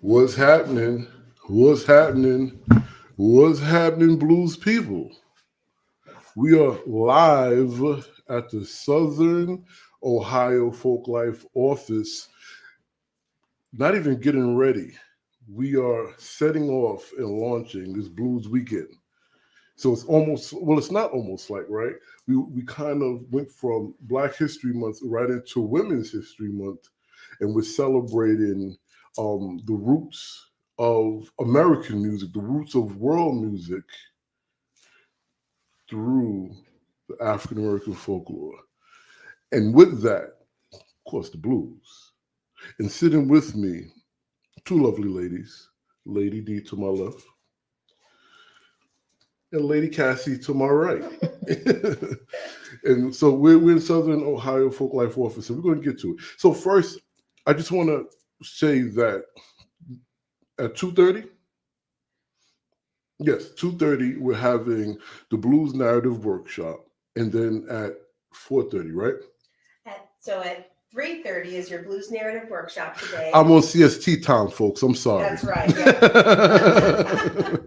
What's happening? What's happening? What's happening, blues people? We are live at the Southern Ohio Folklife office, not even getting ready. We are setting off and launching this blues weekend. So it's almost, well, it's not almost like, right? We kind of went from Black History Month right into Women's History Month, and we're celebrating the roots of American music, the roots of world music through the African American folklore. And with that, of course, the blues. And sitting with me, two lovely ladies, Lady D to my left, and Lady Cassie to my right. And so we're in Southern Ohio Folklife office, and we're going to get to it. So first, I just want to say that at 2:30, yes, 2:30, we're having the Blues Narrative Workshop, and then at 4:30, right? At 3:30 is your Blues Narrative Workshop today. I'm on CST time, folks. I'm sorry. That's right. Yeah.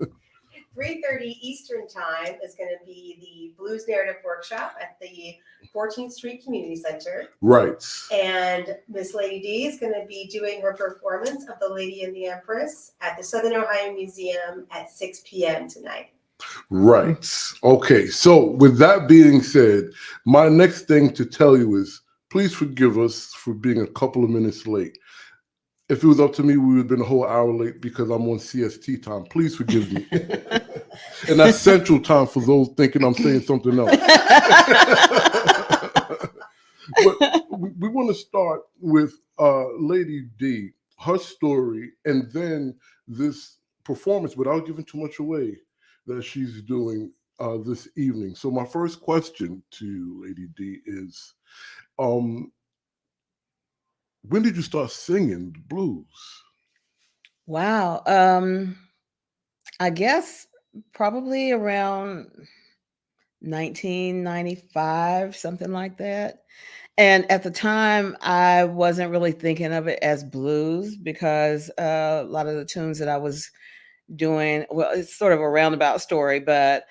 3:30 Eastern Time is going to be the Blues Narrative Workshop at the 14th Street Community Center. Right. And Miss Lady D is going to be doing her performance of The Lady and the Empress at the Southern Ohio Museum at 6 p.m. tonight. Right. Okay. So with that being said, my next thing to tell you is please forgive us for being a couple of minutes late. If it was up to me, we would have been a whole hour late because I'm on CST time. Please forgive me. And that's Central Time for those thinking I'm saying something else. But we want to start with Lady D, her story, and then this performance, without giving too much away, that she's doing this evening. So my first question to Lady D is, when did you start singing the blues? Wow. I guess probably around 1995, something like that. And at the time, I wasn't really thinking of it as blues because a lot of the tunes that I was doing, well, it's sort of a roundabout story, but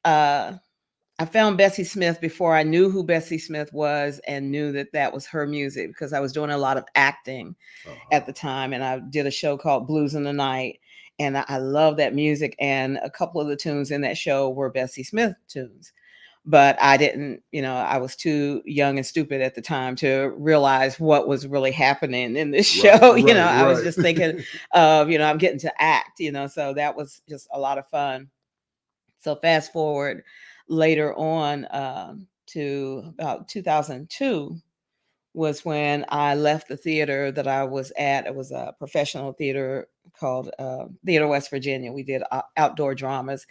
I found Bessie Smith before I knew who Bessie Smith was and knew that that was her music because I was doing a lot of acting at the time. And I did a show called Blues in the Night. And I love that music. And a couple of the tunes in that show were Bessie Smith tunes. But I didn't, I was too young and stupid at the time to realize what was really happening in this show. I was just thinking of, I'm getting to act, so that was just a lot of fun. So fast forward later on to about 2002 was when I left the theater that I was at. It was a professional theater called Theater West Virginia. We did outdoor dramas.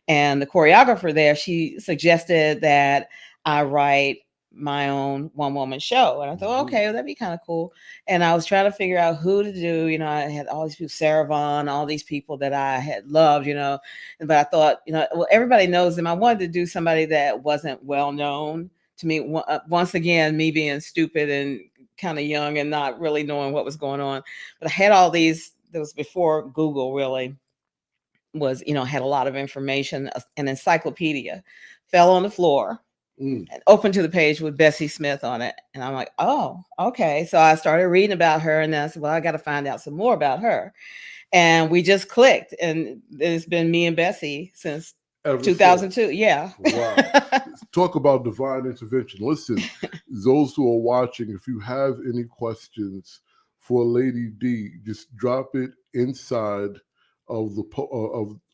And the choreographer there, she suggested that I write my own one-woman show. And I thought, okay, well, that'd be kind of cool. And I was trying to figure out who to do. I had all these people, Sarah Vaughan, all these people that I had loved, but I thought, well, everybody knows them. I wanted to do somebody that wasn't well known to me. Once again, me being stupid and kind of young and not really knowing what was going on. But I had all these, that was before Google really was, had a lot of information. An encyclopedia fell on the floor and opened to the page with Bessie Smith on it. And I'm like, oh, okay. So I started reading about her and then I said, well, I got to find out some more about her. And we just clicked. And it's been me and Bessie since 2002. Yeah. Wow. Talk about divine intervention. Listen, those who are watching, if you have any questions for Lady D, just drop it inside of the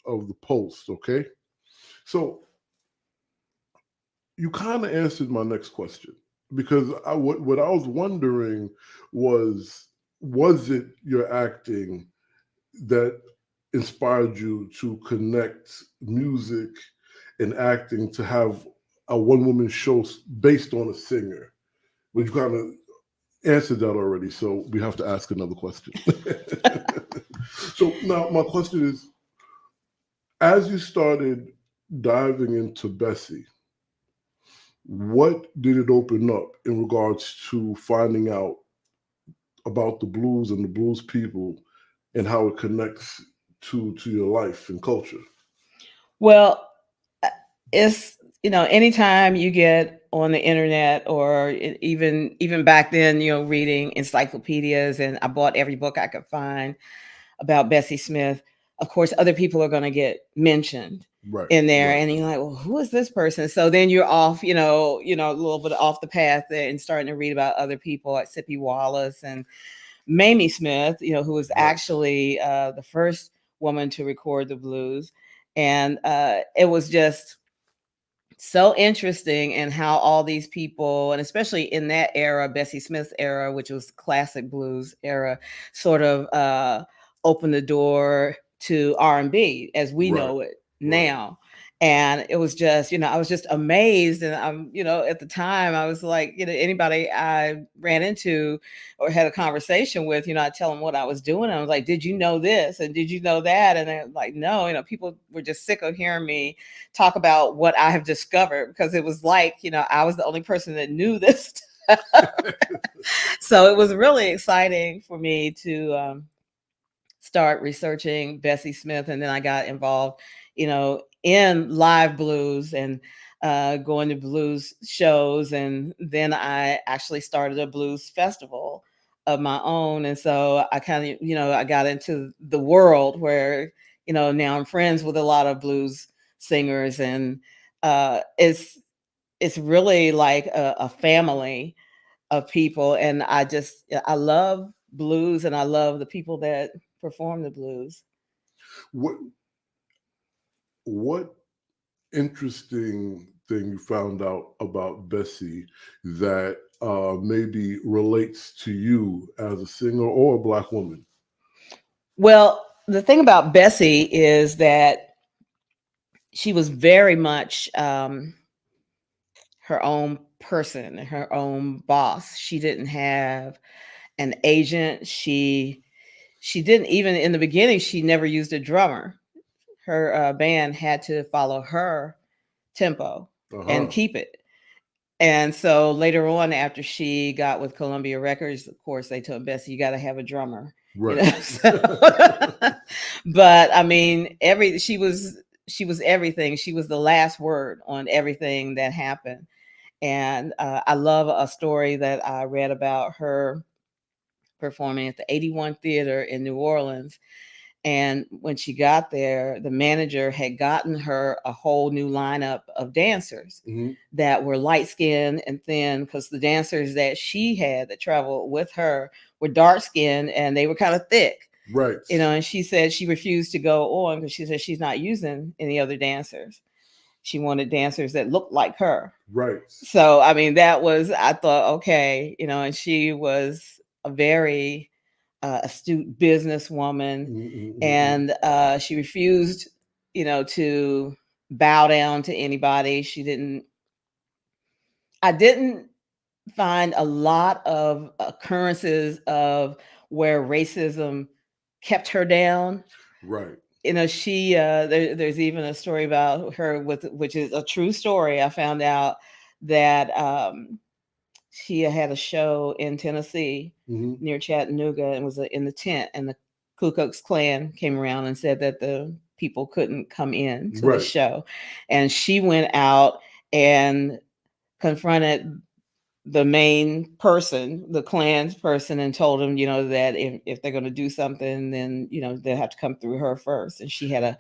of the post, okay? So you kind of answered my next question because what I was wondering was it your acting that inspired you to connect music and acting to have a one-woman show based on a singer? But you kind of answered that already, so we have to ask another question. So now my question is, as you started diving into Bessie, what did it open up in regards to finding out about the blues and the blues people and how it connects to your life and culture? Well, it's, anytime you get on the internet, or even back then, reading encyclopedias, and I bought every book I could find about Bessie Smith. Of course, other people are going to get mentioned in there, and you're like, well, who is this person? So then you're off, a little bit off the path and starting to read about other people like Sippy Wallace and Mamie Smith, who was actually the first woman to record the blues. And it was just so interesting, and how all these people, and especially in that era, Bessie Smith's era, which was classic blues era, sort of opened the door to R&B as we know it now. And it was just, I was just amazed. And I'm, at the time I was like, anybody I ran into or had a conversation with, I tell them what I was doing. I was like, did you know this? And did you know that? And they're like, no, people were just sick of hearing me talk about what I have discovered, because it was like, I was the only person that knew this stuff. So it was really exciting for me to start researching Bessie Smith. And then I got involved, in live blues and going to blues shows. And then I actually started a blues festival of my own. And so I kind of, I got into the world where, now I'm friends with a lot of blues singers, and it's really like a family of people. And I love blues, and I love the people that perform the blues. What interesting thing you found out about Bessie that maybe relates to you as a singer or a Black woman? Well, the thing about Bessie is that she was very much her own person, her own boss. She didn't have an agent. She didn't, even in the beginning, she never used a drummer. Her band had to follow her tempo and keep it. And so later on, after she got with Columbia Records, of course, they told Bessie, you got to have a drummer. But I mean, she was everything. She was the last word on everything that happened. And I love a story that I read about her performing at the 81 Theater in New Orleans. And when she got there, the manager had gotten her a whole new lineup of dancers that were light skinned and thin, because the dancers that she had that traveled with her were dark skinned and they were kind of thick. And she said she refused to go on because she said she's not using any other dancers. She wanted dancers that looked like her. So, I mean, I thought, okay, and she was a very astute businesswoman, and she refused, to bow down to anybody. I didn't find a lot of occurrences of where racism kept her down. She there's even a story about her which is a true story. I found out that she had a show in Tennessee near Chattanooga, and was in the tent, and the Ku Klux Klan came around and said that the people couldn't come in to the show. And she went out and confronted the main person, the Klan's person, and told him, that if they're going to do something, then, they'll have to come through her first. And she had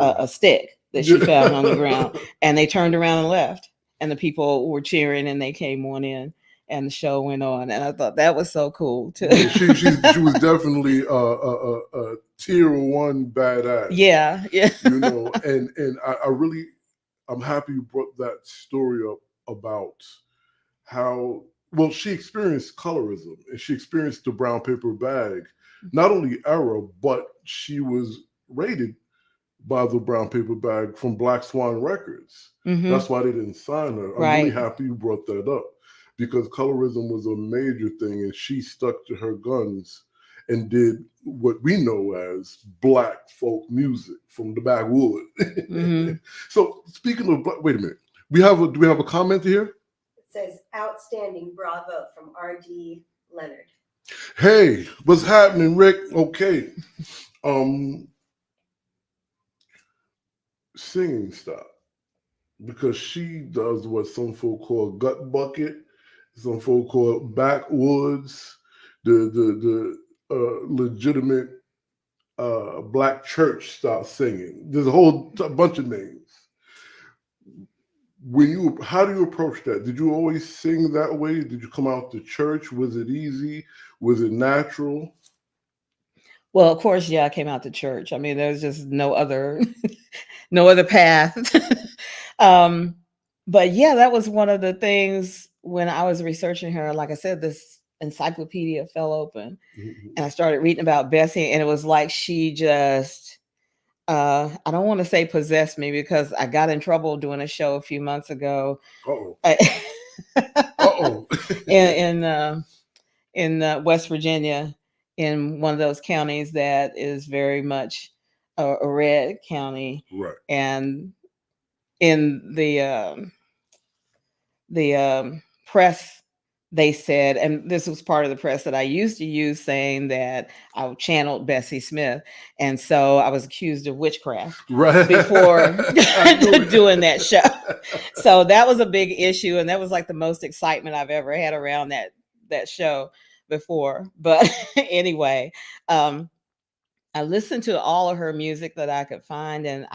a stick that she found on the ground, and they turned around and left, and the people were cheering, and they came on in, and the show went on. And I thought that was so cool too. She was definitely a tier one badass. Yeah. And I'm happy you brought that story up about how she experienced colorism, and she experienced the brown paper bag, not only era, but she was rated by the brown paper bag from Black Swan Records. That's why they didn't sign her. I'm really happy you brought that up, because colorism was a major thing, and she stuck to her guns and did what we know as Black folk music from the backwood. So speaking of wait a minute, do we have a comment here? It says outstanding, bravo, from R.D. Leonard. Hey, what's happening, Rick? Okay. Singing style. Because she does what some folk call gut bucket, some folk call backwoods, the legitimate black church style singing. There's a whole bunch of names. How do you approach that? Did you always sing that way? Did you come out to church? Was it easy? Was it natural? Well, of course, yeah, I came out to church. I mean, there's just no other no other path. um, but yeah, that was one of the things when I was researching her. Like I said, this encyclopedia fell open, and I started reading about Bessie, and it was like she just I don't want to say possessed me because I got in trouble doing a show a few months ago. Uh-oh. Uh-oh. in West Virginia, in one of those counties that is very much a red county, right? And in the press, they said, and this was part of the press that I used to use, saying that I channeled Bessie Smith, and so I was accused of witchcraft before doing that show. So that was a big issue, and that was like the most excitement I've ever had around that show before. But anyway, I listened to all of her music that I could find, and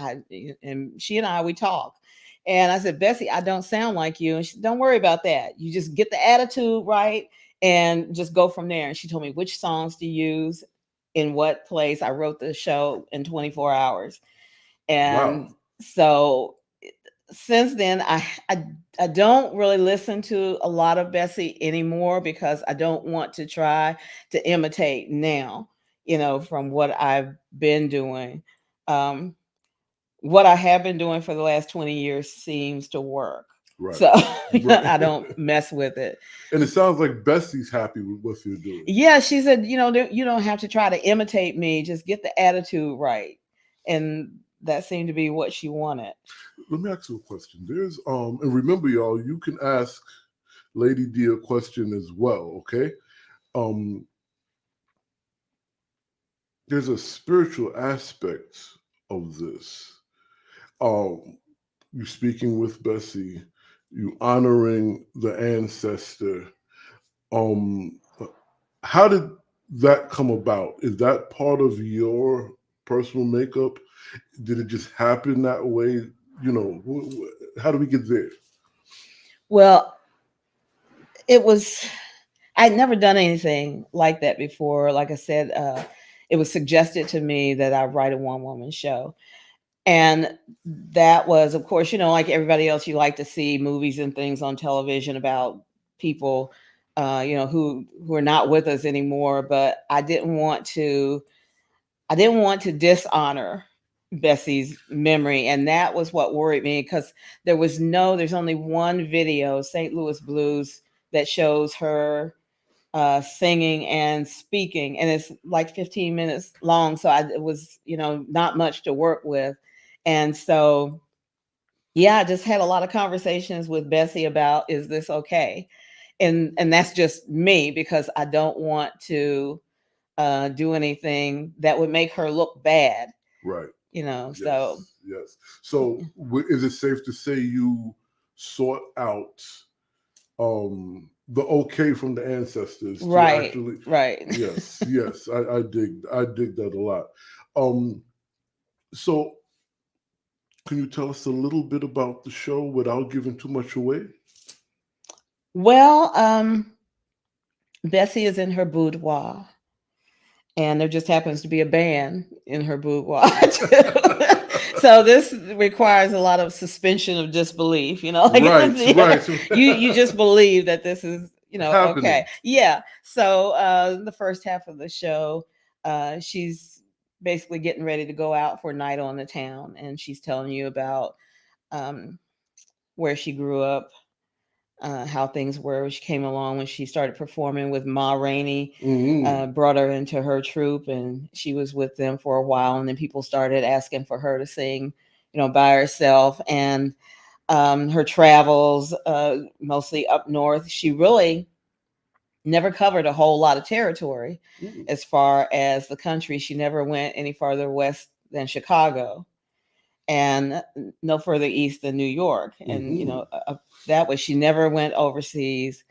she and we talked. And I said, Bessie, I don't sound like you. And she said, don't worry about that. You just get the attitude right and just go from there. And she told me which songs to use in what place. I wrote the show in 24 hours. And wow. So since then, I don't really listen to a lot of Bessie anymore because I don't want to try to imitate now, from what I've been doing. What I have been doing for the last 20 years seems to work. Right. So right. I don't mess with it. And it sounds like Bessie's happy with what you're doing. Yeah, she said, you don't have to try to imitate me. Just get the attitude right. And that seemed to be what she wanted. Let me ask you a question. There's and remember, y'all, you can ask Lady D a question as well, okay? There's a spiritual aspect of this. You speaking with Bessie, you honoring the ancestor. How did that come about? Is that part of your personal makeup? Did it just happen that way? How do we get there? Well, I'd never done anything like that before. Like I said, it was suggested to me that I write a one-woman show. And that was, of course, like everybody else, you like to see movies and things on television about people, who are not with us anymore. But I didn't want to dishonor Bessie's memory. And that was what worried me, because there's only one video, St. Louis Blues, that shows her singing and speaking, and it's like 15 minutes long. So it was, not much to work with. And so, yeah, I just had a lot of conversations with Bessie about, is this okay? And that's just me, because I don't want to do anything that would make her look bad. Right. Yes, so. Yes. So is it safe to say you sought out the okay from the ancestors? Right. Right. Yes. Yes. I dig that a lot. So can you tell us a little bit about the show without giving too much away? Well, Bessie is in her boudoir, and there just happens to be a band in her boudoir too. So this requires a lot of suspension of disbelief, right. You just believe that this is, happening. Okay. Yeah. So the first half of the show, she's basically getting ready to go out for a night on the town, and she's telling you about where she grew up, how things were when she came along, when she started performing with Ma Rainey. Brought her into her troupe, and she was with them for a while, and then people started asking for her to sing, by herself, and her travels, mostly up north. She really never covered a whole lot of territory Mm. as far as the country. She never went any farther west than Chicago, and no further east than New York. And that was, she never went overseas.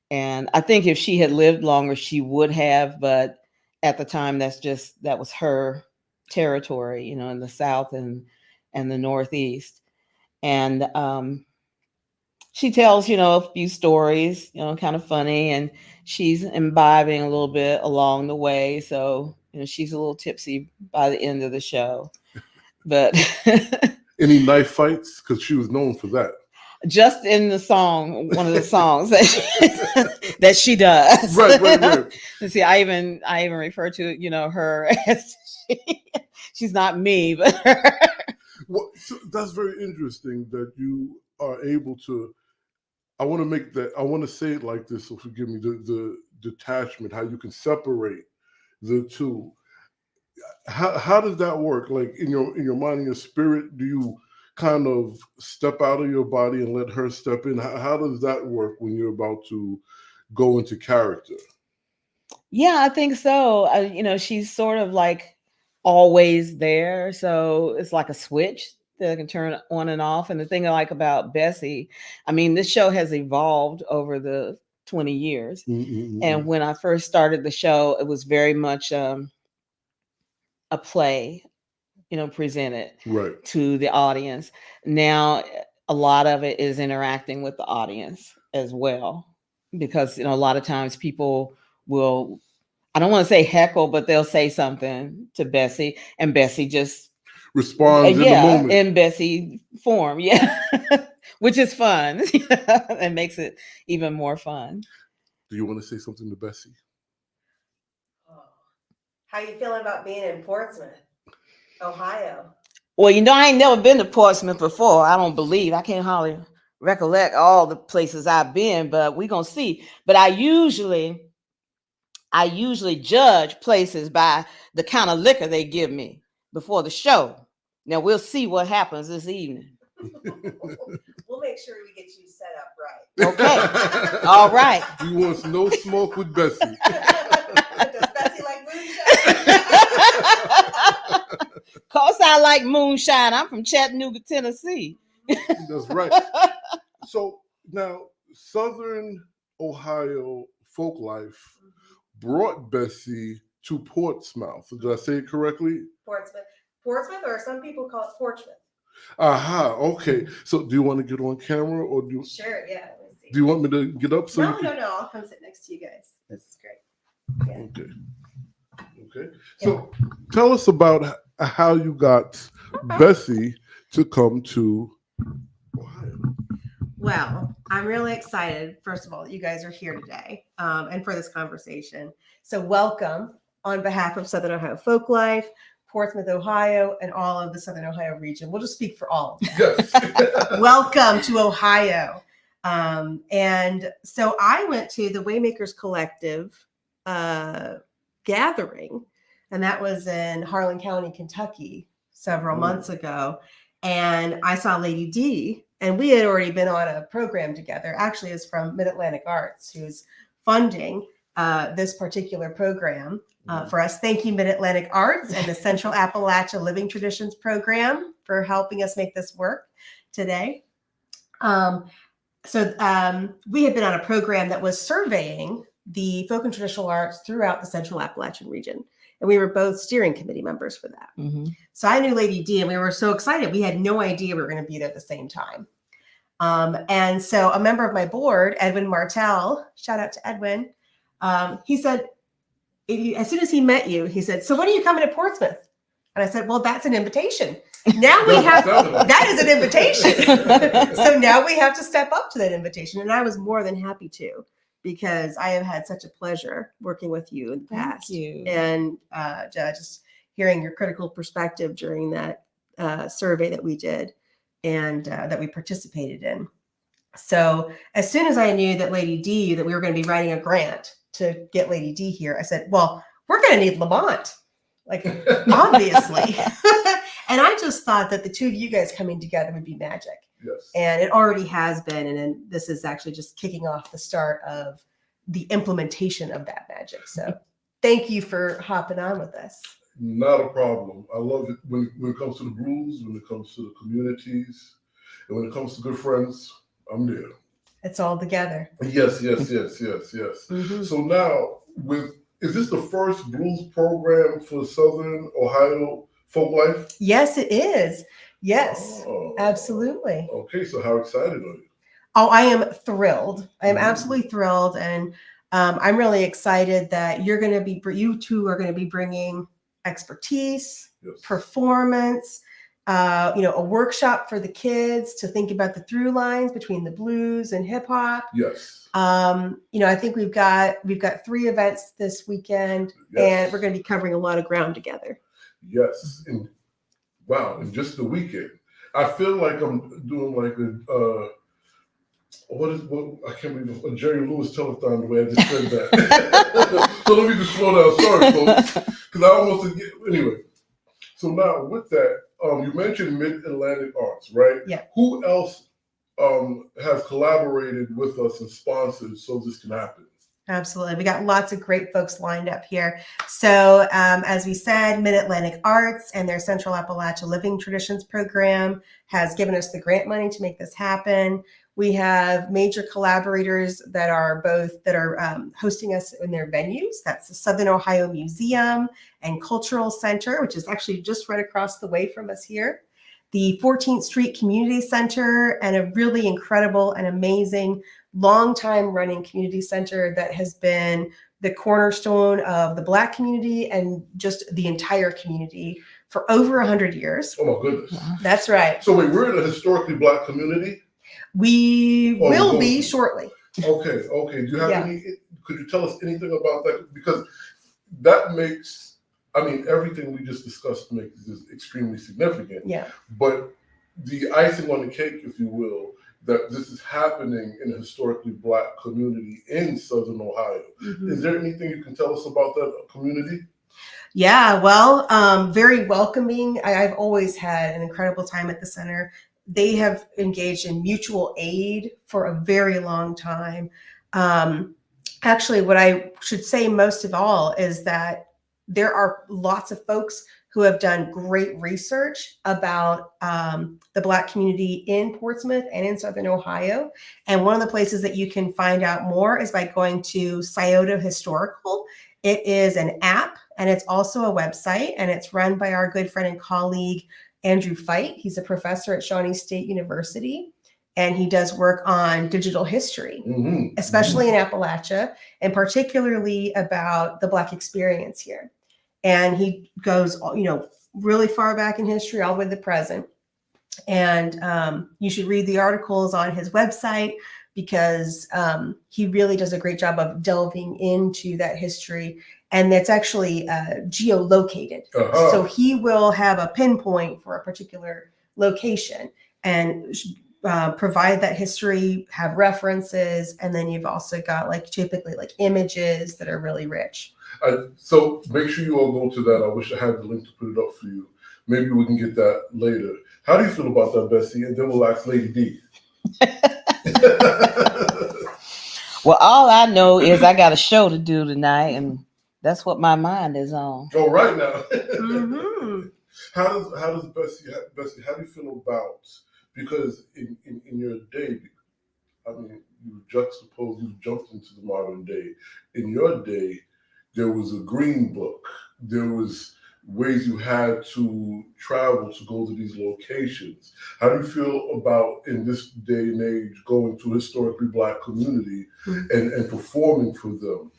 And I think if she had lived longer, she would have. But at the time, that was her territory, in the South and the Northeast. And she tells, a few stories, kind of funny, and she's imbibing a little bit along the way. So, she's a little tipsy by the end of the show. But any knife fights? Because she was known for that. Just in the song, one of the songs that she does. Right. And see, I even refer to, her as she's not me, but her. Well, so that's very interesting that you are able to. I want to say it like this, so forgive me, the detachment, how you can separate the two. How does that work? Like in your mind and your spirit, do you kind of step out of your body and let her step in? How does that work when you're about to go into character? Yeah, I think so. She's sort of like always there. So it's like a switch that I can turn on and off. And the thing I like about Bessie, this show has evolved over the 20 years. Mm-hmm. And when I first started the show, it was very much a play, presented right to the audience. Now, a lot of it is interacting with the audience as well, because, a lot of times people will, I don't want to say heckle, but they'll say something to Bessie, and Bessie just responds in the moment. In Bessie form. Yeah. Which is fun. It makes it even more fun. Do you want to say something to Bessie? How you feeling about being in Portsmouth, Ohio? Well, I ain't never been to Portsmouth before. I don't believe. I can't hardly recollect all the places I've been, but we're going to see. But I usually judge places by the kind of liquor they give me before the show. Now we'll see what happens this evening. We'll make sure we get you set up right. Okay. All right. We want no smoke with Bessie. Does Bessie like moonshine? Of course I like moonshine. I'm from Chattanooga, Tennessee. That's right. So now, Southern Ohio Folklife brought Bessie to Portsmouth. Did I say it correctly? Portsmouth, or some people call it Portsmouth. Aha, okay. So do you want to get on camera, or do you? Sure, yeah. Let's see. Do you want me to get up? No. I'll come sit next to you guys. This is great. Yeah. Okay. So tell us about how you got Bessie to come to Ohio. Well, I'm really excited, first of all, that you guys are here today and for this conversation. So welcome on behalf of Southern Ohio Folklife, Portsmouth, Ohio, and all of the Southern Ohio region. We'll just speak for all of them. Yes. Welcome to Ohio. And so I went to the Waymakers Collective gathering, and that was in Harlan County, Kentucky, several months ago. And I saw Lady D, and we had already been on a program together. Actually, it's from Mid-Atlantic Arts, who's funding this particular program for us. Thank you, Mid-Atlantic Arts and the Central Appalachia Living Traditions Program for helping us make this work today. So we had been on a program that was surveying the folk and traditional arts throughout the Central Appalachian region. And we were both steering committee members for that. Mm-hmm. So I knew Lady D, and we were so excited. We had no idea we were going to be there at the same time. And so a member of my board, Edwin Martell, shout out to Edwin, he said, as soon as he met you, he said, so when are you coming to Portsmouth? And I said, well, that's an invitation. Now we have, that is an invitation. So now we have to step up to that invitation. And I was more than happy to, because I have had such a pleasure working with you in the past. Thank you. And just hearing your critical perspective during that survey that we did and that we participated in. So as soon as I knew that Lady D, that we were going to be writing a grant to get Lady D here, I said, well, we're going to need Lamont, like obviously. And I just thought that the two of you guys coming together would be magic. Yes. And it already has been. And then this is actually just kicking off the start of the implementation of that magic. So thank you for hopping on with us. Not a problem. I love it when it comes to the blues, when it comes to the communities, and when it comes to good friends, I'm there. It's all together. Yes. So now, is this the first blues program for Southern Ohio Folklife? Yes, it is. Yes, Oh, absolutely. Okay, so how excited are you? Oh, I am thrilled. I am absolutely thrilled. And I'm really excited that you two are going to be bringing expertise, performance, a workshop for the kids to think about the through lines between the blues and hip hop. Yes. I think we've got 3 events this weekend, and we're going to be covering a lot of ground together. Yes. And wow, in just the weekend. I feel like I'm doing like I can't believe a Jerry Lewis telethon the way I just said that. So let me just slow down. Sorry, folks, because I almost forget. Anyway, so now with that, you mentioned Mid-Atlantic Arts, right? Yeah. Who else has collaborated with us and sponsored so this can happen? Absolutely. We got lots of great folks lined up here. So as we said, Mid-Atlantic Arts and their Central Appalachia Living Traditions program has given us the grant money to make this happen. We have major collaborators that are hosting us in their venues. That's the Southern Ohio Museum and Cultural Center, which is actually just right across the way from us here. The 14th Street Community Center, and a really incredible and amazing long-time running community center that has been the cornerstone of the Black community and just the entire community for over 100 years. Oh my goodness. That's right. So wait, we're in a historically Black community? We will be shortly. Okay. Do you have could you tell us anything about that? Because that makes, everything we just discussed makes this extremely significant. Yeah. But the icing on the cake, if you will, that this is happening in a historically Black community in Southern Ohio. Mm-hmm. Is there anything you can tell us about that community? Yeah, well, very welcoming. I've always had an incredible time at the center. They have engaged in mutual aid for a very long time. Actually, what I should say most of all is that there are lots of folks who have done great research about the Black community in Portsmouth and in Southern Ohio. And one of the places that you can find out more is by going to Scioto Historical. It is an app, and it's also a website, and it's run by our good friend and colleague, Andrew Fite. He's a professor at Shawnee State University, and he does work on digital history, especially in Appalachia, and particularly about the Black experience here. And he goes, really far back in history, all the way to the present. And you should read the articles on his website, because he really does a great job of delving into that history. And that's actually geolocated. Uh-huh. So he will have a pinpoint for a particular location and provide that history, have references, and then you've also got typically images that are really rich. So make sure you all go to that. I wish I had the link to put it up for you. Maybe we can get that later. How do you feel about that, Bessie? And then we'll ask Lady D. Well, all I know is I got a show to do tonight, and that's what my mind is on. Oh, right now. Mm-hmm. How does Bessie, how do you feel about, because in your day, you jumped into the modern day. In your day, there was a green book. There was ways you had to travel to go to these locations. How do you feel about, in this day and age, going to a historically Black community and performing for them?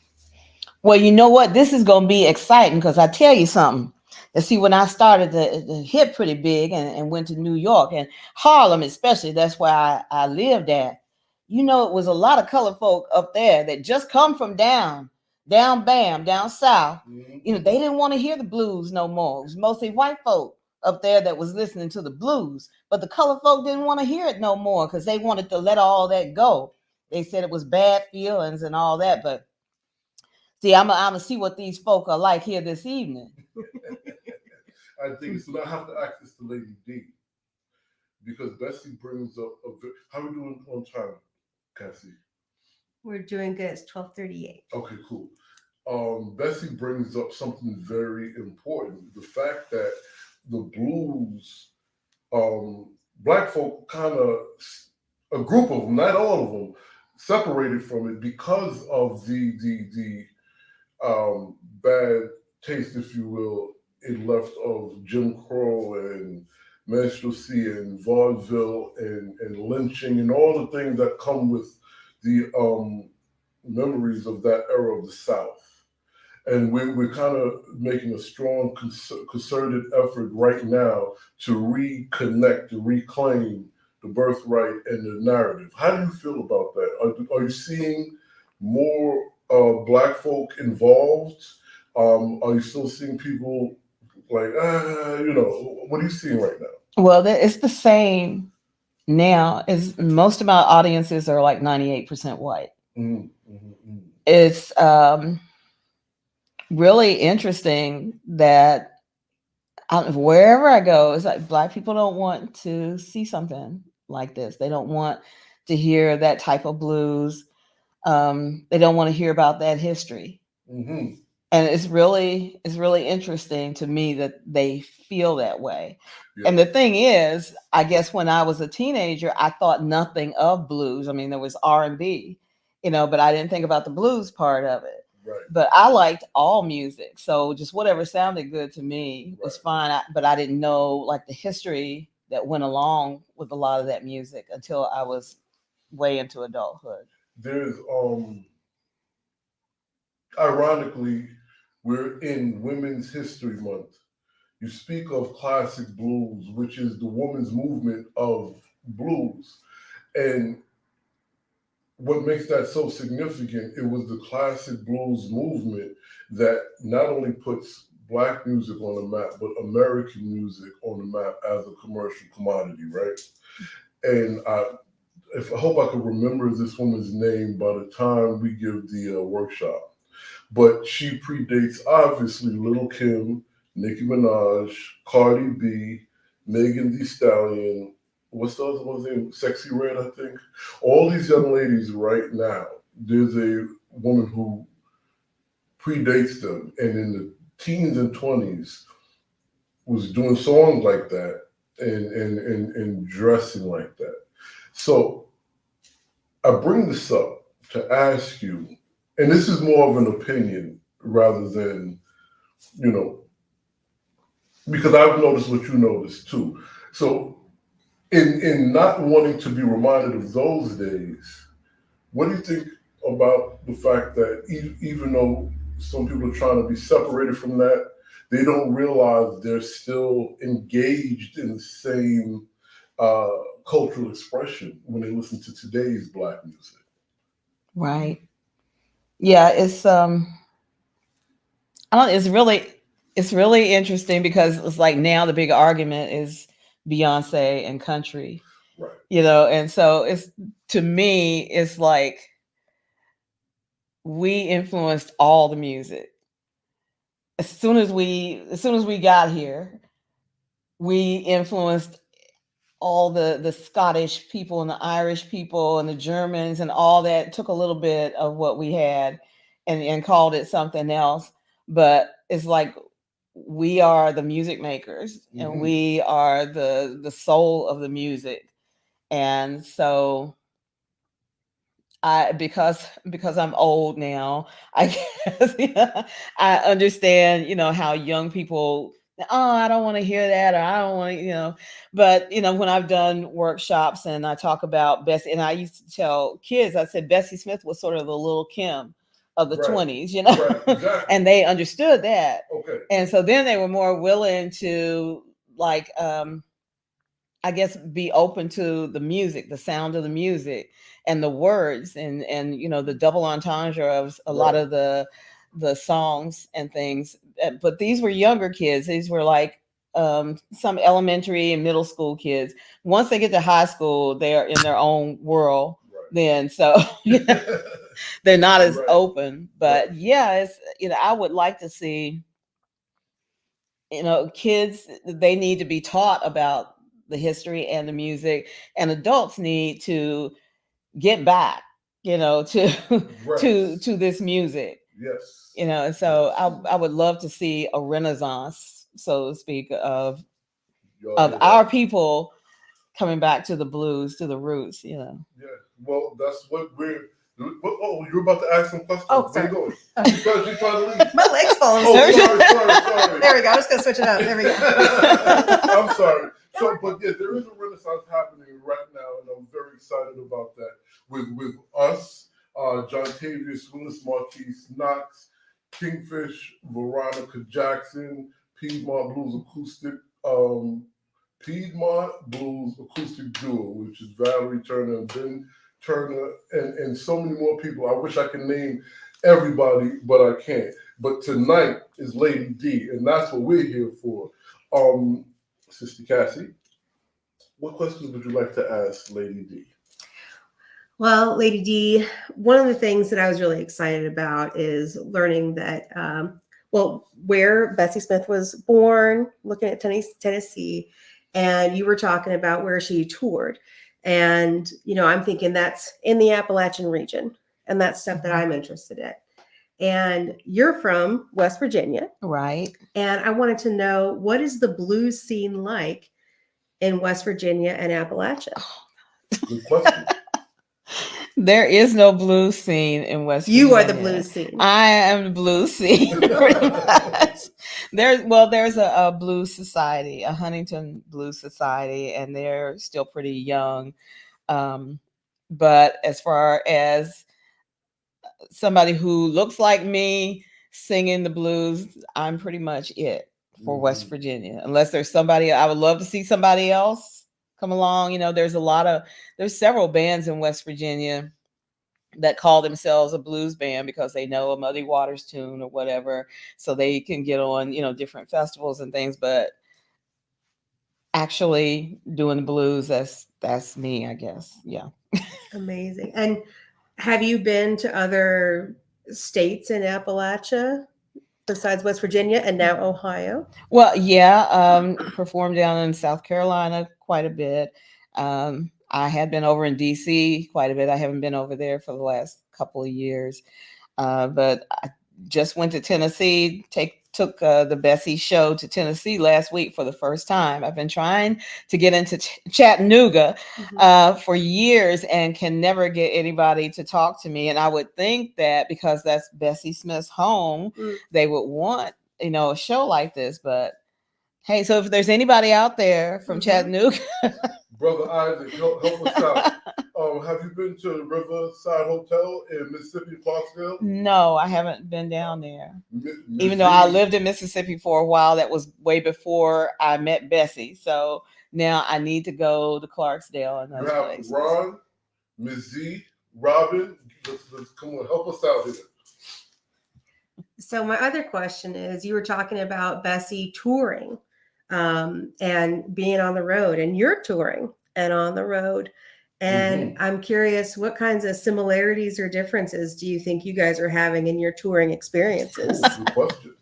Well, you know what? This is going to be exciting, because I tell you something. You see, when I started to hit pretty big and went to New York and Harlem, especially, that's where I lived at. It was a lot of colored folk up there that just come from down south. Mm-hmm. They didn't want to hear the blues no more. It was mostly white folk up there that was listening to the blues, but the colored folk didn't want to hear it no more, because they wanted to let all that go. They said it was bad feelings and all that. But see, I'm gonna see what these folk are like here this evening. I think so. I have to ask this to Lady D, because Bessie brings up how are we doing on time, Cassie? We're doing good. It's 12:38. Okay, cool. Bessie brings up something very important. The fact that the blues, black folk kind of, a group of them, not all of them, separated from it because of the bad taste, if you will, it left of Jim Crow and minstrelsy and vaudeville and lynching and all the things that come with the memories of that era of the South. And we're kind of making a strong concerted effort right now to reconnect, to reclaim the birthright and the narrative. How do you feel about that? Are you seeing more Black folk involved? Are you still seeing people like, what are you seeing right now? Well, it's the same now. As most of my audiences are like 98% white. It's really interesting that wherever I go, it's like Black people don't want to see something like this. They don't want to hear that type of blues. They don't want to hear about that history. And it's really interesting to me that they feel that way. Yeah. And the thing is, I guess when I was a teenager, I thought nothing of blues. I mean, there was R&B, but I didn't think about the blues part of it. Right. But I liked all music. So just whatever sounded good to me was fine. But I didn't know like the history that went along with a lot of that music until I was way into adulthood. There's, ironically, we're in Women's History Month. You speak of classic blues, which is the women's movement of blues. And what makes that so significant, it was the classic blues movement that not only puts Black music on the map, but American music on the map as a commercial commodity, right? And I hope I can remember this woman's name by the time we give the workshop. But she predates, obviously, Lil' Kim, Nicki Minaj, Cardi B, Megan Thee Stallion, what's the other one's name? Sexy Red, I think. All these young ladies right now, there's a woman who predates them, and in the teens and 20s was doing songs like that and dressing like that. So I bring this up to ask you, and this is more of an opinion rather than, because I've noticed what you noticed too. So in not wanting to be reminded of those days, what do you think about the fact that even though some people are trying to be separated from that, they don't realize they're still engaged in the same cultural expression when they listen to today's Black music? Right. Yeah, it's it's really interesting because it's like now the big argument is Beyonce and country. Right. And so to me, it's like we influenced all the music. As soon as we got here, we influenced all the Scottish people and the Irish people and the Germans and all that, took a little bit of what we had and called it something else. But it's like we are the music makers and we are the soul of the music. And so because I'm old now, I guess I understand, how young people, I don't want to hear that, or I don't want to, but when I've done workshops and I talk about Bessie, and I used to tell kids, I said Bessie Smith was sort of the Lil' Kim of the 20s, Right, exactly. And they understood that. Okay. And so then they were more willing to like, I guess, be open to the music, the sound of the music and the words and the double entendre of a lot of the songs and things. But these were younger kids. These were like some elementary and middle school kids. Once they get to high school, they are in their own world then. So they're not as open. But yeah, it's, I would like to see, kids, they need to be taught about the history and the music, and adults need to get back to this music. Yes. And so I would love to see a renaissance, so to speak, of our people coming back to the blues, to the roots. Yeah. Well, that's what we're. Oh, you're about to ask some questions. Oh, sorry. Where you going? She's trying to leave. My leg's falling. Oh, sorry. There we go. I'm just gonna switch it up. There we go. I'm sorry. So, but yeah, there is a renaissance happening right now, and I'm very excited about that. With us, John Tavius, Willis Marquise Knox, Kingfish, Veronica Jackson, Piedmont Blues Acoustic Duo, which is Valerie Turner and Ben Turner, and so many more people. I wish I could name everybody, but I can't. But tonight is Lady D, and that's what we're here for. Sister Cassie, what questions would you like to ask Lady D? Well, Lady D, one of the things that I was really excited about is learning that, where Bessie Smith was born, looking at Tennessee, and you were talking about where she toured. And, I'm thinking that's in the Appalachian region, and that's stuff that I'm interested in. And you're from West Virginia. Right. And I wanted to know, what is the blues scene like in West Virginia and Appalachia? Good question. There is no blues scene in West Virginia. You are the blues scene. I am the blues scene, pretty much. There's a blues society, a Huntington Blues Society, and they're still pretty young. But as far as somebody who looks like me singing the blues, I'm pretty much it for West Virginia. Unless there's somebody, I would love to see somebody else come along. There's several bands in West Virginia that call themselves a blues band because they know a Muddy Waters tune or whatever, so they can get on, different festivals and things. But actually doing the blues, that's me, I guess. Yeah. Amazing. And have you been to other states in Appalachia besides West Virginia and now Ohio? Well, yeah, performed down in South Carolina quite a bit. I had been over in DC quite a bit. I haven't been over there for the last couple of years, but I just went to Tennessee, took the Bessie show to Tennessee last week for the first time. I've been trying to get into Chattanooga for years and can never get anybody to talk to me. And I would think that because that's Bessie Smith's home, they would want, a show like this. But hey, so if there's anybody out there from Chattanooga, Brother Isaac, help us out. Have you been to the Riverside Hotel in Mississippi, Clarksville? No, I haven't been down there. Even though I lived in Mississippi for a while, that was way before I met Bessie. So now I need to go to Clarksdale and those places. Ron, Ms. Z, Robin, let's come on, help us out here. So my other question is, you were talking about Bessie touring and being on the road, and you're touring and on the road. And I'm curious, what kinds of similarities or differences do you think you guys are having in your touring experiences? Good question.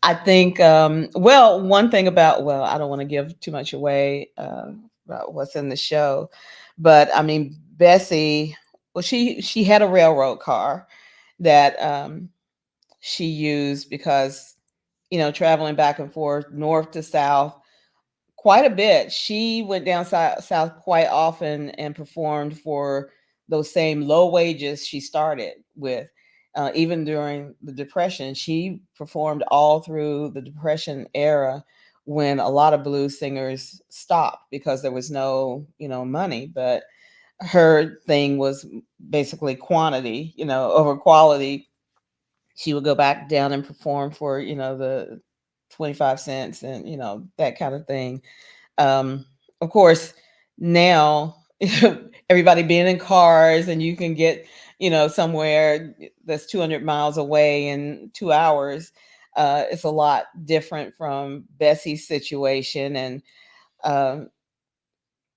I think, one thing about, I don't want to give too much away about what's in the show, but I mean, Bessie, she had a railroad car that she used because, traveling back and forth, north to south, quite a bit. She went down south quite often and performed for those same low wages she started with. Even during the Depression, she performed all through the Depression era when a lot of blues singers stopped because there was no, money. But her thing was basically quantity, over quality. She would go back down and perform for, the 25 cents and, that kind of thing. Of course, now everybody being in cars and you can get, somewhere that's 200 miles away in 2 hours. It's a lot different from Bessie's situation. And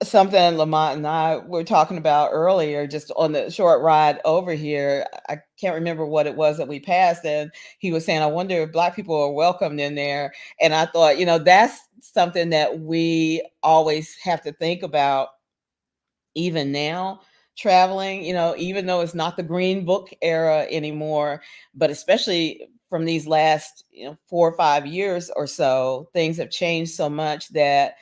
something Lamont and I were talking about earlier, just on the short ride over here. I can't remember what it was that we passed, and he was saying, I wonder if Black people are welcomed in there. And I thought, that's something that we always have to think about, even now, traveling, even though it's not the Green Book era anymore, but especially from these last 4 or 5 years or so, things have changed so much that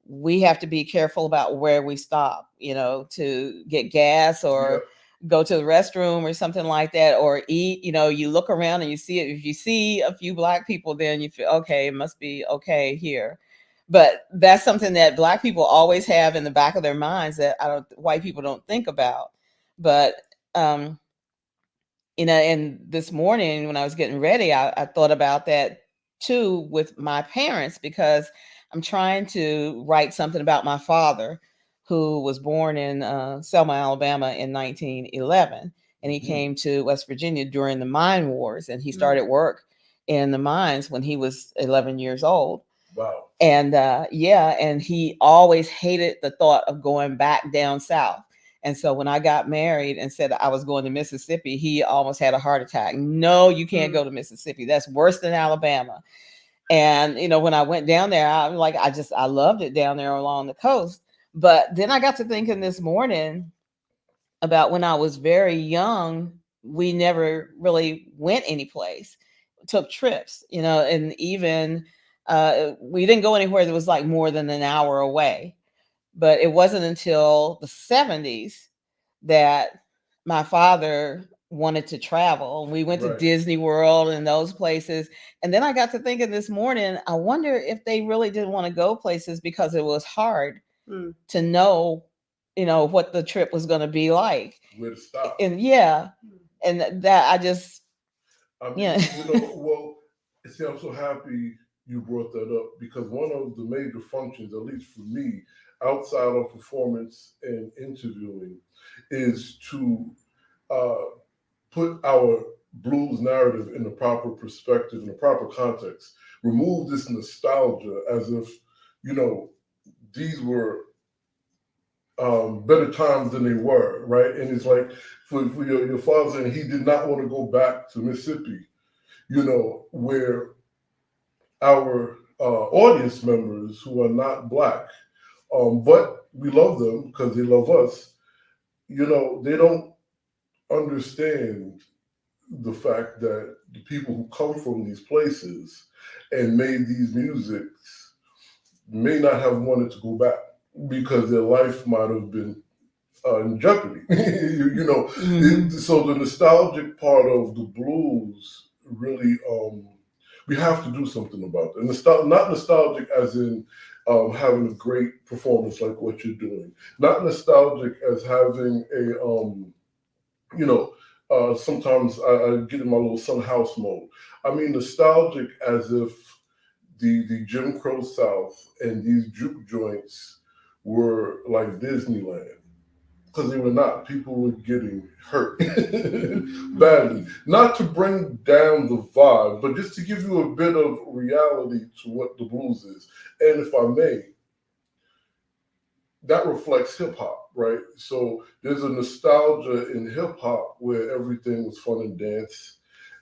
we have to be careful about where we stop, to get gas or go to the restroom or something like that, or eat. You look around and you see it. If you see a few Black people, then you feel, okay, it must be okay here. But that's something that Black people always have in the back of their minds that white people don't think about. But and this morning when I was getting ready, I thought about that too with my parents, because I'm trying to write something about my father, who was born in Selma, Alabama in 1911. And he came to West Virginia during the mine wars, and he started work in the mines when he was 11 years old. Wow. And and he always hated the thought of going back down south. And so when I got married and said I was going to Mississippi, he almost had a heart attack. No, you can't go to Mississippi. That's worse than Alabama. And, when I went down there, I'm like, I loved it down there along the coast. But then I got to thinking this morning about when I was very young, we never really went anyplace, took trips, and even we didn't go anywhere that was like more than an hour away. But it wasn't until the 70s that my father wanted to travel. We went to Disney World and those places. And then I got to thinking this morning, I wonder if they really didn't want to go places because it was hard to know, what the trip was going to be like. Where to stop. And and that I just, well, see, I'm so happy you brought that up, because one of the major functions, at least for me, outside of performance and interviewing, is to put our blues narrative in the proper perspective, in the proper context. Remove this nostalgia as if, these were better times than they were, right? And it's like for your father saying he did not want to go back to Mississippi, where our audience members who are not Black, but we love them because they love us, they don't understand the fact that the people who come from these places and made these musics may not have wanted to go back because their life might have been in jeopardy. So the nostalgic part of the blues really, we have to do something about it. Not nostalgic as in having a great performance like what you're doing. Not nostalgic as having a, sometimes I get in my little Sun House mode. I mean nostalgic as if the Jim Crow South and these juke joints were like Disneyland. Because they were not. People were getting hurt badly. Not to bring down the vibe, but just to give you a bit of reality to what the blues is. And if I may, that reflects hip hop, right? So there's a nostalgia in hip hop where everything was fun and dance.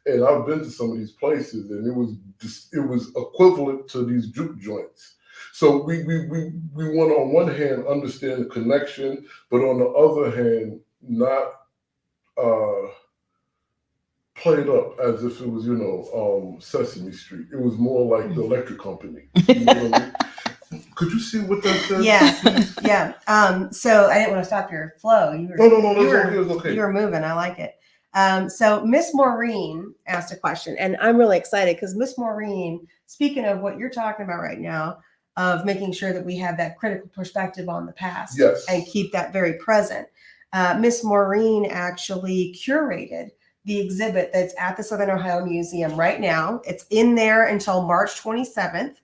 And I've been to some of these places, and it was equivalent to these juke joints. So we want to, on one hand, understand the connection, but on the other hand, not play it up as if it was, Sesame Street. It was more like the Electric Company. You know what I mean? Could you see what that says? Yeah. So I didn't want to stop your flow. No, it's okay. You were moving. I like it. So Miss Maureen asked a question, and I'm really excited because Miss Maureen, speaking of what you're talking about right now, of making sure that we have that critical perspective on the past and keep that very present. Miss Maureen actually curated the exhibit that's at the Southern Ohio Museum right now. It's in there until March 27th.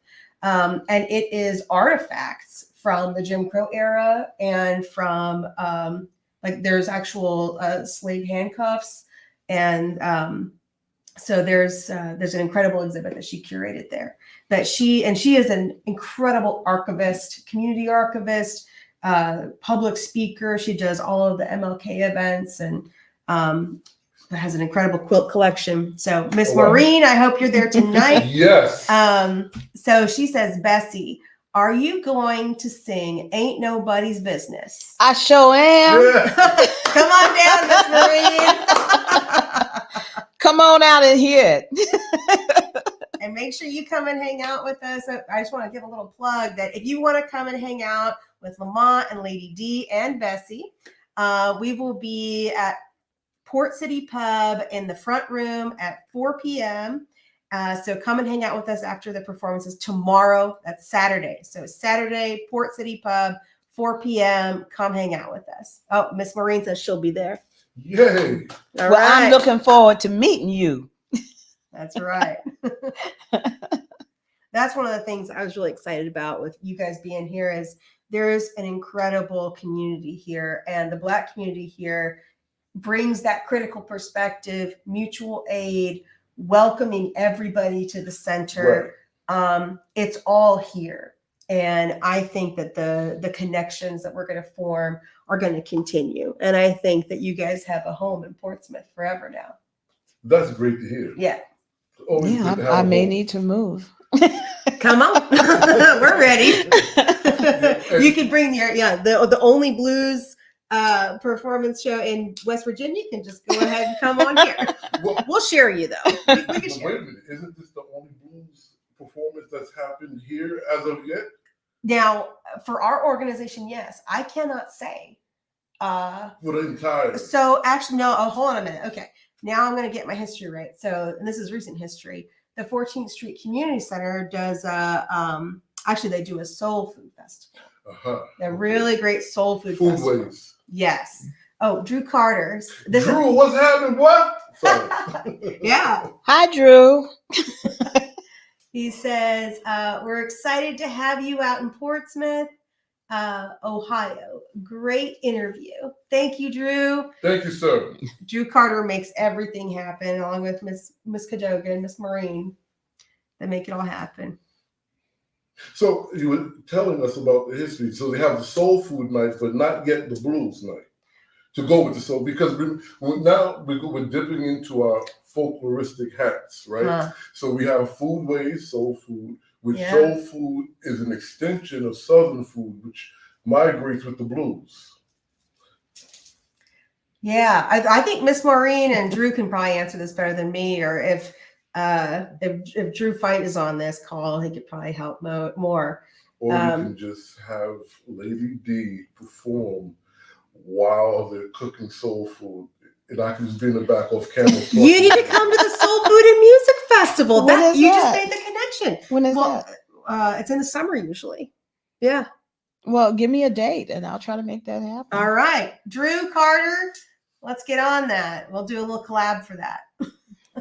And it is artifacts from the Jim Crow era and from there's actual slave handcuffs. And so there's an incredible exhibit that she curated there. She is an incredible archivist, community archivist, public speaker. She does all of the MLK events and has an incredible quilt collection. So Miss Maureen, I hope you're there tonight. Yes. So she says, Bessie, Are you going to sing Ain't Nobody's Business? I sure am. Yeah. Come on down, Miss Marine. Come on out and hear it. And make sure you come and hang out with us. I just want to give a little plug that if you want to come and hang out with Lamont and Lady D and Bessie, we will be at Port City Pub in the front room at 4 p.m. So come and hang out with us after the performances tomorrow. That's Saturday. So Saturday, Port City Pub, 4 p.m. Come hang out with us. Oh, Miss Maureen says she'll be there. Yay. All Well, right. I'm looking forward to meeting you. That's right. That's one of the things I was really excited about with you guys being here is there's an incredible community here, and the Black community here brings that critical perspective, mutual aid, welcoming everybody to the center. Right. It's all here. And I think that the connections that we're going to form are going to continue. And I think that you guys have a home in Portsmouth forever now. That's great to hear. Yeah. Always Yeah, good to have I a may home. need to move. Come on. We're ready. You can bring the only blues performance show in West Virginia. You can just go ahead and come on here. Well, We'll share you though. We can but share. wait a minute. Isn't this the only blues performance that's happened here as of yet? Now, for our organization, yes. I cannot say. For the entire. So actually, no. Oh, hold on a minute. Okay. Now I'm going to get my history right. So, and this is recent history. The 14th Street Community Center does actually they do a soul food festival. They're really great soul food festival. Foodways. Yes. Oh, Drew Carter's. Drew, what's happening? What? Sorry. Yeah. Hi, Drew. He says, we're excited to have you out in Portsmouth, Ohio. Great interview. Thank you, Drew. Thank you, sir. Drew Carter makes everything happen, along with Miss Kadoga and Miss Maureen. They make it all happen. So you were telling us about the history. So they have the soul food night, but not yet the blues night to go with the soul, because we're dipping into our folkloristic hats, right? So we have foodways, soul food, which soul food is an extension of Southern food, which migrates with the blues. Yeah, I think Miss Maureen and Drew can probably answer this better than me, or if Drew Fight is on this call, he could probably help more. Or you can just have Lady D perform while they're cooking soul food, and I can just be in the back off camera. You need to come to the Soul Food and Music Festival. You just made the connection. When is that? It's in the summer usually. Yeah. Well, give me a date and I'll try to make that happen. All right. Drew Carter, let's get on that. We'll do a little collab for that.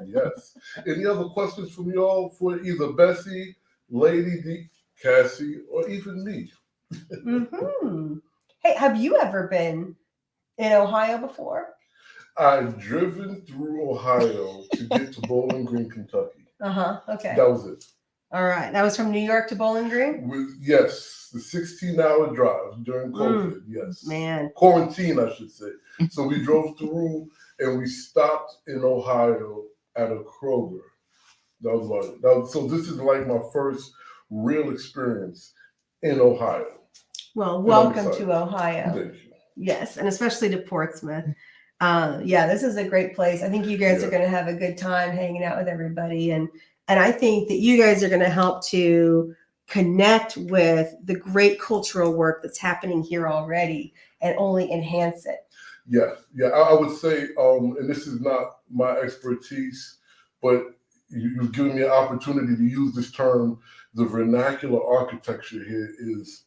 Yes. Any other questions from y'all for either Bessie, Lady D, Cassie, or even me? Mm-hmm. Hey, have you ever been in Ohio before? I've driven through Ohio to get to Bowling Green, Kentucky. Okay. That was it. All right. That was from New York to Bowling Green? Yes. The 16-hour drive during COVID. Yes. Man. Quarantine, I should say. So we drove through and we stopped in Ohio at a Kroger. So this is like my first real experience in Ohio. Well, welcome to Ohio. Thank you. Yes, and especially to Portsmouth. This is a great place. I think you guys are going to have a good time hanging out with everybody. And I think that you guys are going to help to connect with the great cultural work that's happening here already and only enhance it. Yeah. I would say, and this is not my expertise, but you've given me an opportunity to use this term. The vernacular architecture here is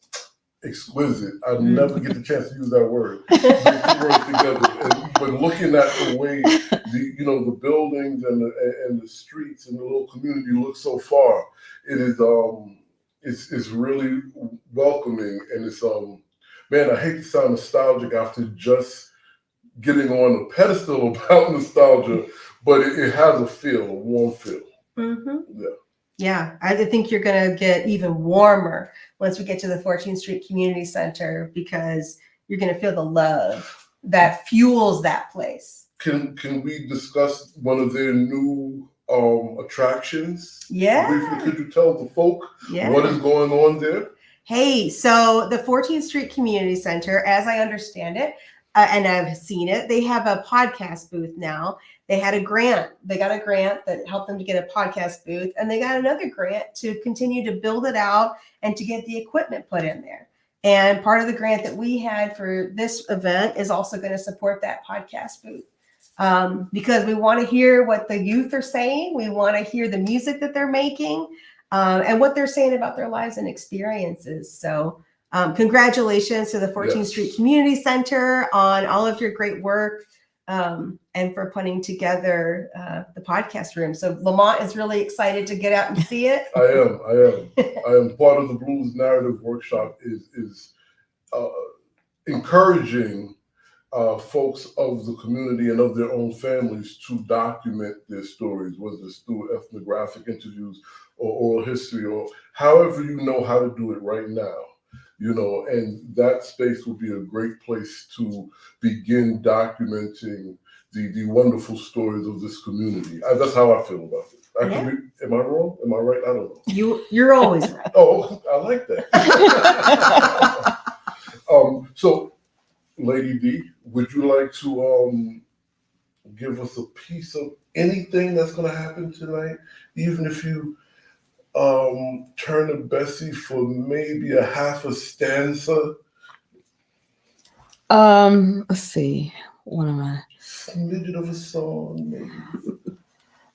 exquisite. I never get the chance to use that word. But looking at the way the buildings and the streets and the little community look so far, it is it's really welcoming, and it's man, I hate to sound nostalgic after just getting on a pedestal about nostalgia, but it has a warm feel. Mm-hmm. Yeah, I think you're going to get even warmer once we get to the 14th Street Community Center, because you're going to feel the love that fuels that place. Can we discuss one of their new attractions? Yeah. Briefly, could you tell the folk what is going on there? Hey, so the 14th Street Community Center, as I understand it, and I've seen it, they have a podcast booth now. They had a grant. They got a grant that helped them to get a podcast booth, and they got another grant to continue to build it out and to get the equipment put in there. And part of the grant that we had for this event is also going to support that podcast booth. Because we want to hear what the youth are saying. We want to hear the music that they're making and what they're saying about their lives and experiences. So congratulations to the 14th Street Community Center on all of your great work and for putting together the podcast room. So Lamont is really excited to get out and see it. I am. Part of the Blues Narrative Workshop is encouraging folks of the community and of their own families to document their stories, whether it's through ethnographic interviews or oral history or however you know how to do it right now, and that space will be a great place to begin documenting the wonderful stories of this community. That's how I feel about it. Am I wrong? Am I right? I don't know. You're always right. Oh, I like that. So, Lady D, would you like to give us a piece of anything that's going to happen tonight, even if you turn to Bessie for maybe a half a stanza? Let's see. What am I? Smidget of a song, maybe.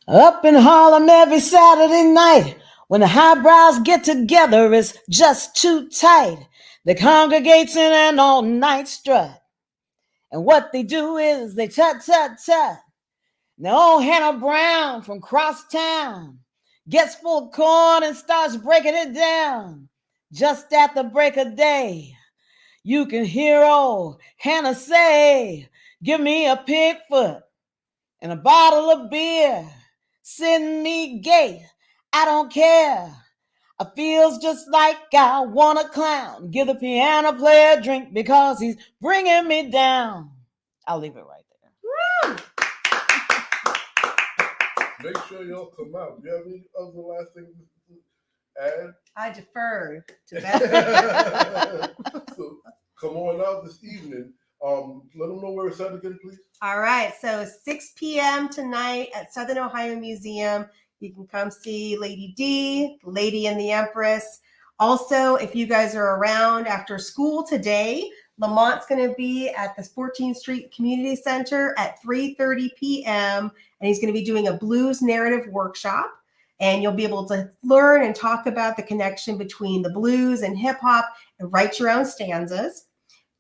Up in Harlem every Saturday night, when the highbrows get together, it's just too tight. They congregate in an all-night strut. And what they do is they tut, tut, tut. And the old Hannah Brown from crosstown gets full of corn and starts breaking it down. Just at the break of day, you can hear old Hannah say, "Give me a pig foot and a bottle of beer. Send me gate, I don't care. I feels just like I want a clown. Give the piano player a drink because he's bringing me down." I'll leave it right there. Woo! Make sure y'all come out. Do you have any other last things to add? I defer to Bessie. So come on out this evening. Let them know where it's at again, please. All right. So 6 p.m. tonight at Southern Ohio Museum. You can come see Lady D, Lady and the Empress. Also, if you guys are around after school today, Lamont's going to be at the 14th Street Community Center at 3:30 p.m. And he's going to be doing a blues narrative workshop. And you'll be able to learn and talk about the connection between the blues and hip hop and write your own stanzas.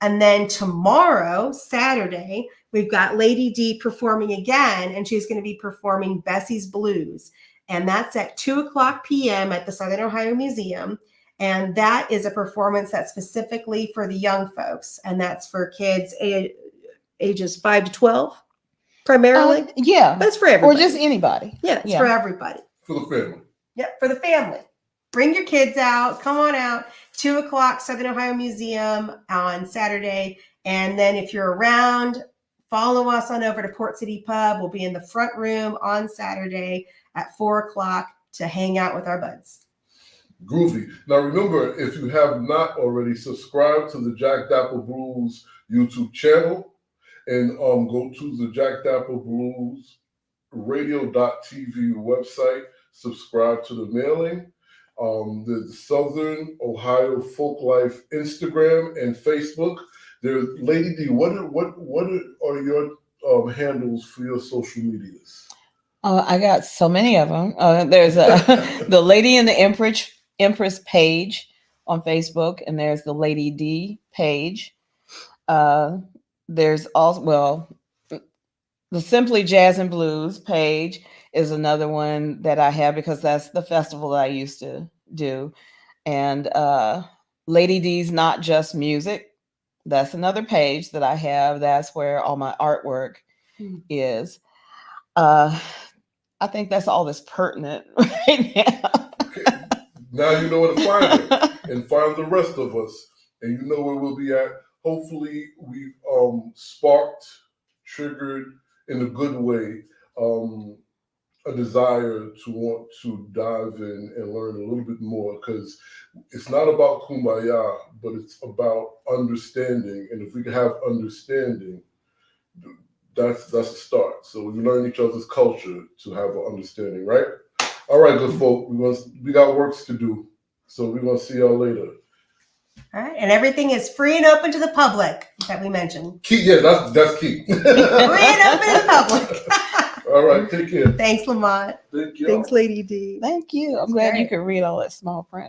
And then tomorrow, Saturday, we've got Lady D performing again, and she's going to be performing Bessie's Blues. And that's at 2:00 p.m. at the Southern Ohio Museum. And that is a performance that's specifically for the young folks. And that's for kids ages 5 to 12, primarily. Yeah. But it's for everybody. Or just anybody. Yeah, it's for everybody. For the family. Yep, for the family. Bring your kids out. Come on out. 2:00, Southern Ohio Museum on Saturday. And then if you're around, follow us on over to Port City Pub. We'll be in the front room on Saturday at 4:00 to hang out with our buds. Groovy. Now remember, if you have not already, subscribe to the Jack Dappa Blues YouTube channel and go to the Jack Dappa Blues radio.tv website. Subscribe to the mailing. The Southern Ohio Folklife Instagram and Facebook. There's Lady D. What are your handles for your social medias? I got so many of them. There's the Lady and the Empress page on Facebook, and there's the Lady D page. There's also, the Simply Jazz and Blues page is another one that I have because that's the festival that I used to do. And Lady D's Not Just Music, that's another page that I have. That's where all my artwork is. I think that's all that's pertinent right now. Okay. Now you know where to find it and find the rest of us, and you know where we'll be at. Hopefully we sparked, triggered in a good way, a desire to want to dive in and learn a little bit more, because it's not about kumbaya, but it's about understanding. And if we can have understanding, that's a start. So we learn each other's culture to have an understanding, right? All right, good folk. We got works to do. So we're gonna see y'all later. All right, and everything is free and open to the public that we mentioned. Key, yeah, that's key. Free and open to the public. All right, take care. Thanks, Lamont. Thank you. Thanks, Lady D. Thank you. I'm That's glad great. you could read all that small print.